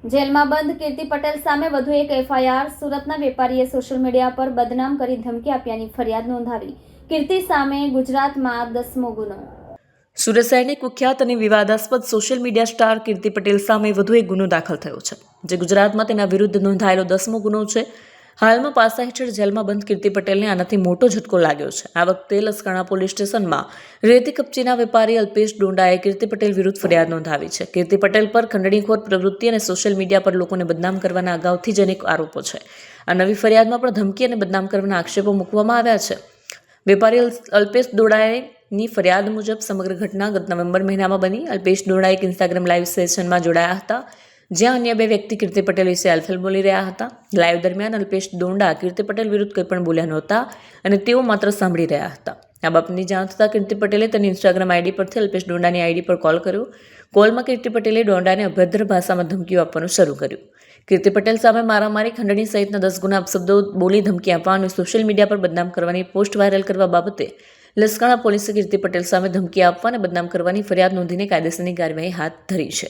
જેલમાં બંધ કીર્તિ પટેલ સામે વધુ એક એફઆઈઆર. સુરતના વેપારીએ સોશિયલ મીડિયા પર બદનામ કરી ધમકી આપ્યાની ફરિયાદ નોંધાવી. કીર્તિ સામે ગુજરાતમાં 10મો ગુનો. સુરત શહેરની કુખ્યાત અને વિવાદાસ્પદ સોશિયલ મીડિયા સ્ટાર કીર્તિ પટેલ સામે વધુ એક ગુનો દાખલ થયો છે, જે ગુજરાતમાં તેના વિરુદ્ધ નોંધાયેલો 10મો ગુનો છે. હાલમાં પાસા હેઠળ જેલમાં બંધ કીર્તિ પટેલને આનાથી મોટો ઝટકો લાગ્યો છે. આ વખતે લસકાણા પોલીસ સ્ટેશનમાં રેતી કપચીના વેપારી અલ્પેશ ડોંડાએ કીર્તિ પટેલ વિરુદ્ધ ફરિયાદ નોંધાવી છે. કીર્તિ પટેલ પર ખંડણીખોર પ્રવૃત્તિ અને સોશિયલ મીડિયા પર લોકોને બદનામ કરવાના અગાઉથી જ અનેક આરોપો છે. આ નવી ફરિયાદમાં પણ ધમકી અને બદનામ કરવાના આક્ષેપો મૂકવામાં આવ્યા છે. વેપારી અલ્પેશ ડોંડાની ફરિયાદ મુજબ સમગ્ર ઘટના ગત નવેમ્બર મહિનામાં બની. અલ્પેશ ડોંડા એક ઇન્સ્ટાગ્રામ લાઈવ સેશનમાં જોડાયા હતા, જ્યાં અન્ય બે વ્યક્તિ કીર્તિ પટેલ વિશે અલફેલ બોલી રહ્યા હતા. લાઈવ દરમિયાન અલ્પેશ ડોંડા કીર્તિ પટેલ વિરુદ્ધ કંઈ પણ બોલ્યા નહોતા અને તેઓ માત્ર સાંભળી રહ્યા હતા. આ બાબતની જાણ થતાં કીર્તિ પટેલે તેની ઇન્સ્ટાગ્રામ આઈડી પરથી અલ્પેશ ડોંડાની આઈડી પર કોલ કર્યો. કોલમાં કીર્તિ પટેલે ડોંડાને અભદ્ર ભાષામાં ધમકીઓ આપવાનું શરૂ કર્યું. કીર્તિ પટેલ સામે મારામારી, ખંડણી સહિતના 10 ગુના અપશબ્દો બોલી ધમકી આપવા અને સોશિયલ મીડિયા પર બદનામ કરવાની પોસ્ટ વાયરલ કરવા બાબતે લસકાણા પોલીસે કીર્તિ પટેલ સામે ધમકી આપવા અને બદનામ કરવાની ફરિયાદ નોંધીને કાયદેસરની કાર્યવાહી હાથ ધરી છે.